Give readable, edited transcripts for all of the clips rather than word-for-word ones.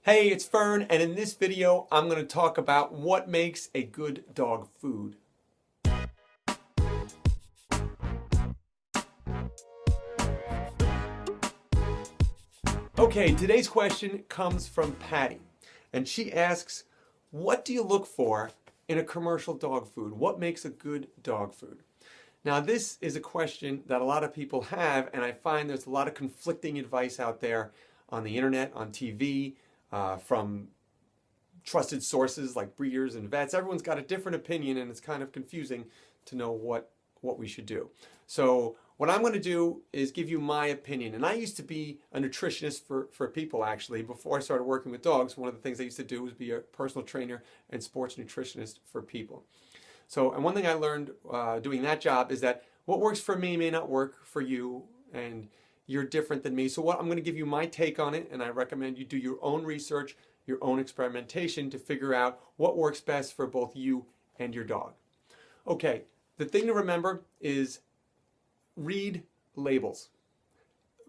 Hey, it's Fern, and in this video, I'm going to talk about what makes a good dog food. Okay, today's question comes from Patty, and she asks, what do you look for in a commercial dog food? What makes a good dog food? Now, this is a question that a lot of people have, and I find there's a lot of conflicting advice out there on the internet, on TV, from trusted sources like breeders and vets. Everyone's got a different opinion, and it's kind of confusing to know what we should do. So what I'm going to do is give you my opinion. And I used to be a nutritionist for people, actually. Before I started working with dogs, one of the things I used to do was be a personal trainer and sports nutritionist for people. So, and one thing I learned doing that job is that what works for me may not work for you, and you're different than me. So what I'm going to give you my take on it, and I recommend you do your own research, your own experimentation to figure out what works best for both you and your dog. Okay, the thing to remember is read labels.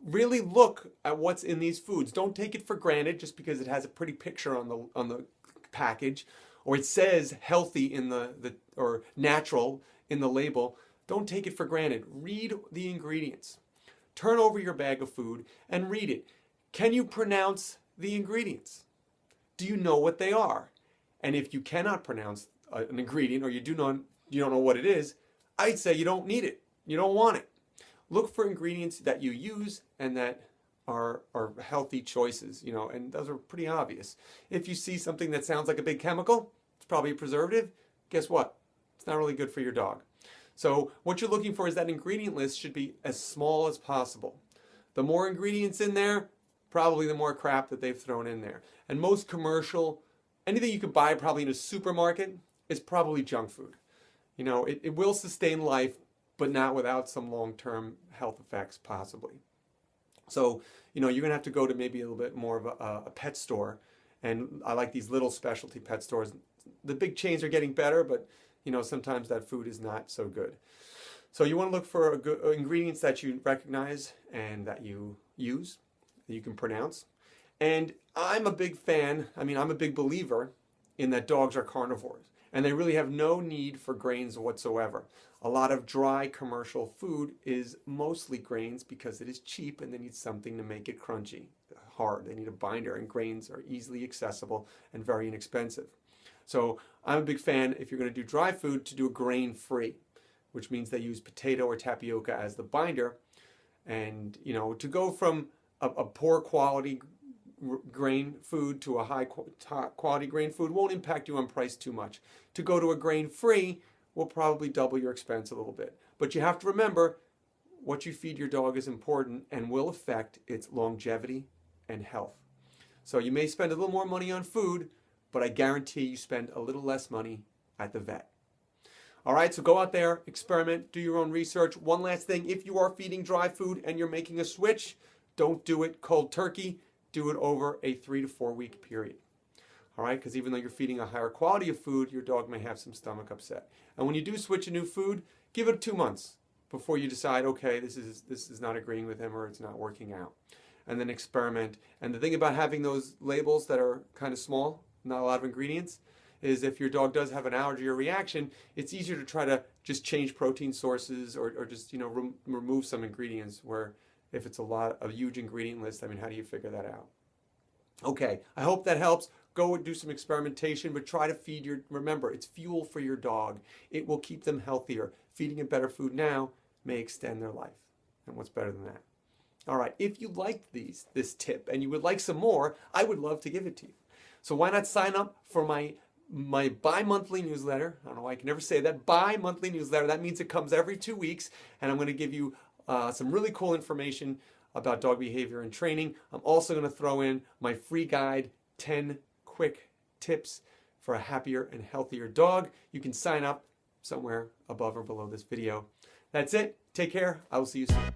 Really look at what's in these foods. Don't take it for granted just because it has a pretty picture on the package, or it says healthy in or natural in the label. Don't take it for granted. Read the ingredients. Turn over your bag of food and read it. Can you pronounce the ingredients? Do you know what they are? And if you cannot pronounce an ingredient, or you don't know what it is, I'd say you don't need it. You don't want it. Look for ingredients that you use and that are healthy choices, and those are pretty obvious. If you see something that sounds like a big chemical, it's probably a preservative. Guess what? It's not really good for your dog. So what you're looking for is that ingredient list should be as small as possible. The more ingredients in there, probably the more crap that they've thrown in there. And most commercial, anything you could buy probably in a supermarket is probably junk food. It will sustain life, but not without some long-term health effects possibly. So, you're going to have to go to maybe a little bit more of a pet store. And I like these little specialty pet stores. The big chains are getting better, but sometimes that food is not so good. So you want to look for ingredients that you recognize and that you use, that you can pronounce. And I'm a big fan, I'm a big believer in that dogs are carnivores. And they really have no need for grains whatsoever. A lot of dry commercial food is mostly grains because it is cheap and they need something to make it crunchy, hard. They need a binder, and grains are easily accessible and very inexpensive. So I'm a big fan, if you're going to do dry food, to do a grain-free, which means they use potato or tapioca as the binder. And, to go from a poor quality grain food to a high quality grain food won't impact you on price too much. To go to a grain-free will probably double your expense a little bit. But you have to remember, what you feed your dog is important and will affect its longevity and health. So you may spend a little more money on food, but I guarantee you spend a little less money at the vet. All right, so go out there, experiment, do your own research. One last thing, if you are feeding dry food and you're making a switch, don't do it cold turkey. Do it over a 3 to 4 week period. All right, because even though you're feeding a higher quality of food, your dog may have some stomach upset. And when you do switch a new food, give it 2 months before you decide, okay, this is not agreeing with him, or it's not working out. And then experiment. And the thing about having those labels that are kind of small, not a lot of ingredients, is if your dog does have an allergy or reaction, it's easier to try to just change protein sources, or just remove some ingredients, where if it's a huge ingredient list, how do you figure that out? Okay, I hope that helps. Go and do some experimentation, but try to remember, it's fuel for your dog. It will keep them healthier. Feeding them better food now may extend their life. And what's better than that? All right, if you liked this tip and you would like some more, I would love to give it to you. So why not sign up for my bi-monthly newsletter? I don't know why I can never say that. Bi-monthly newsletter. That means it comes every 2 weeks, and I'm going to give you some really cool information about dog behavior and training. I'm also going to throw in my free guide, 10 quick tips for a happier and healthier dog. You can sign up somewhere above or below this video. That's it. Take care. I will see you soon.